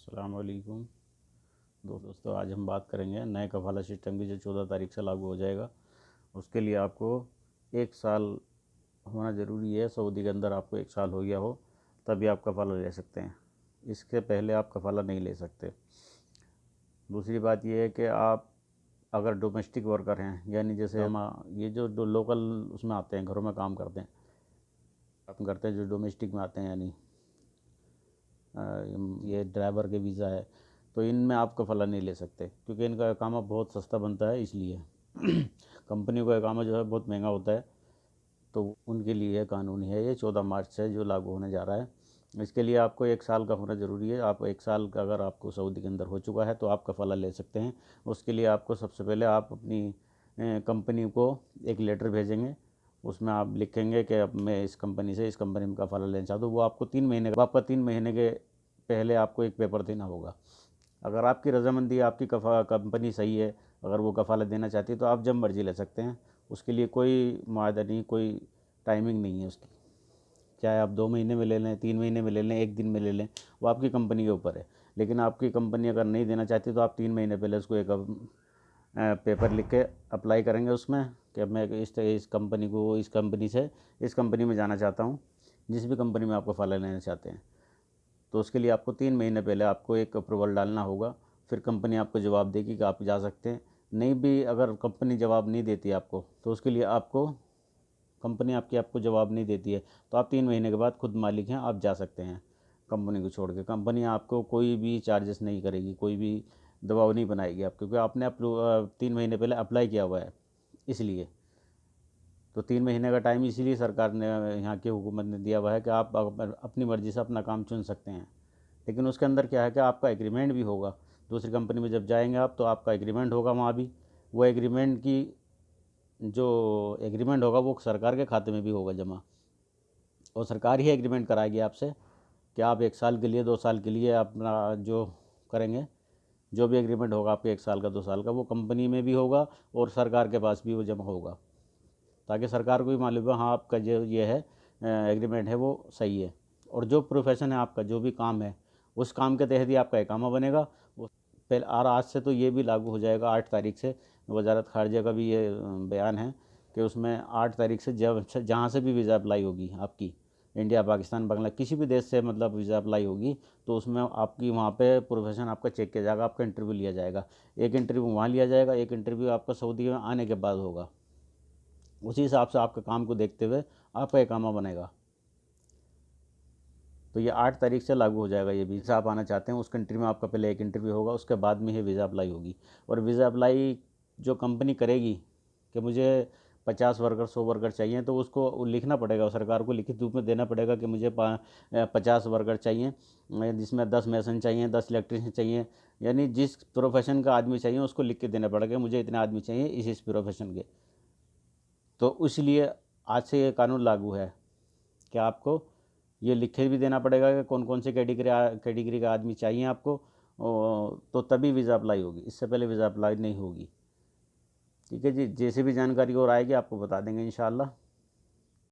अस्सलाम वालेकुम दोस्तों, आज हम बात करेंगे नए कफ़ाला सिस्टम की जो 14 तारीख से लागू हो जाएगा। उसके लिए आपको 1 साल होना ज़रूरी है। सऊदी के अंदर आपको 1 साल हो गया हो तभी आप कफ़ाला ले सकते हैं। इसके पहले आप कफ़ाला नहीं ले सकते। दूसरी बात यह है कि आप अगर डोमेस्टिक वर्कर हैं, यानी जैसे हम ये जो लोकल उसमें आते हैं, घरों में काम करते हैं जो डोमेस्टिक में आते हैं, यानी ये ड्राइवर के वीज़ा है, तो इनमें आप कफ़ाला नहीं ले सकते क्योंकि इनका इकामा बहुत सस्ता बनता है। इसलिए कंपनी का इकामा जो है बहुत महंगा होता है, तो उनके लिए कानूनी है। ये 14 मार्च से जो लागू होने जा रहा है। इसके लिए आपको 1 साल का होना ज़रूरी है। आप 1 साल का अगर आपको सऊदी के अंदर हो चुका है तो आप कफ़ाला ले सकते हैं। उसके लिए आपको सबसे पहले आप अपनी कंपनी को एक लेटर भेजेंगे। उसमें आप लिखेंगे कि अब मैं इस कंपनी से इस कंपनी में कफ़ाला लेना चाहता हूँ। वो आपको 3 महीने के पहले आपको एक पेपर देना होगा। अगर आपकी रजामंदी, आपकी कंपनी सही है, अगर वो कफ़ाला देना चाहती है तो आप जब मर्ज़ी ले सकते हैं। उसके लिए कोई मुआहदा नहीं, कोई टाइमिंग नहीं है उसकी। चाहे आप 2 महीने में ले लें, 3 महीने में ले लें, 1 दिन में ले लें, वो आपकी कंपनी के ऊपर है। लेकिन आपकी कंपनी अगर नहीं देना चाहती तो आप 3 महीने पहले उसको एक पेपर लिख के अप्लाई करेंगे उसमें कि अब मैं इस कंपनी को इस कंपनी से इस कंपनी में जाना चाहता हूँ। जिस भी कंपनी में आप कफ़ाला लेना चाहते हैं, तो उसके लिए आपको 3 महीने पहले आपको एक अप्रूवल डालना होगा। फिर कंपनी आपको जवाब देगी कि आप जा सकते हैं। नहीं भी अगर कंपनी जवाब नहीं देती आपको, तो उसके लिए कंपनी आपको जवाब नहीं देती है तो आप 3 महीने के बाद खुद मालिक हैं, आप जा सकते हैं कंपनी को छोड़ के। कंपनी आपको कोई भी चार्जेस नहीं करेगी, कोई भी दबाव नहीं बनाएगी आप, क्योंकि आपने 3 महीने पहले अप्लाई किया हुआ है। इसलिए तो 3 महीने का टाइम इसीलिए सरकार ने, यहाँ की हुकूमत ने दिया हुआ है कि आप अपनी मर्ज़ी से अपना काम चुन सकते हैं। लेकिन उसके अंदर क्या है कि आपका एग्रीमेंट भी होगा। दूसरी कंपनी में जब जाएंगे आप तो आपका एग्रीमेंट होगा वहाँ भी। वो एग्रीमेंट की जो एग्रीमेंट होगा वो सरकार के खाते में भी होगा जमा, और सरकार ही एग्रीमेंट कराएगी आपसे कि आप 1 साल के लिए, 2 साल के लिए अपना जो करेंगे, जो भी एग्रीमेंट होगा आपके 1 साल का, 2 साल का, वो कंपनी में भी होगा और सरकार के पास भी वो जमा होगा, ताकि सरकार को भी मालूम है हाँ आपका जो ये है एग्रीमेंट है वो सही है। और जो प्रोफेशन है आपका, जो भी काम है, उस काम के तहत ही आपका इकामा बनेगा। वो पहले, और आज से तो ये भी लागू हो जाएगा 8 तारीख से। वजारत खारजा का भी ये बयान है कि उसमें 8 तारीख से जब जहाँ से भी वीज़ा अप्लाई होगी आपकी, इंडिया, पाकिस्तान, बांग्ला, किसी भी देश से मतलब वीज़ा अप्लाई होगी, तो उसमें आपकी वहाँ पे प्रोफेशन आपका चेक किया जाएगा, आपका इंटरव्यू लिया जाएगा। एक इंटरव्यू वहाँ लिया जाएगा, एक इंटरव्यू आपका सऊदी में आने के बाद होगा। उसी हिसाब से आपके काम को देखते हुए आपका इकामा बनेगा। तो ये 8 तारीख से लागू हो जाएगा। ये वीज़ा आप आना चाहते हैं उस कंट्री में, आपका पहले एक इंटरव्यू होगा, उसके बाद में ये वीज़ा अप्लाई होगी। और वीज़ा अप्लाई जो कंपनी करेगी कि मुझे 50 वर्कर, 100 वर्कर चाहिए, तो उसको लिखना पड़ेगा, सरकार को लिखित रूप में देना पड़ेगा कि मुझे 50 वर्कर चाहिए, जिसमें 10 मैसन चाहिए, 10 इलेक्ट्रीशियन चाहिए। यानी जिस प्रोफेशन का आदमी चाहिए उसको लिख के देना पड़ेगा, मुझे इतने आदमी चाहिए इस प्रोफेशन के। तो इसलिए आज से ये कानून लागू है कि आपको ये लिख के भी देना पड़ेगा कि कौन कौन से कैटेगरी का आदमी चाहिए आपको, तो तभी वीज़ा अप्लाई होगी। इससे पहले वीज़ा अप्लाई नहीं होगी। ठीक है जी, जैसे भी जानकारी और आएगी आपको बता देंगे इंशाअल्लाह।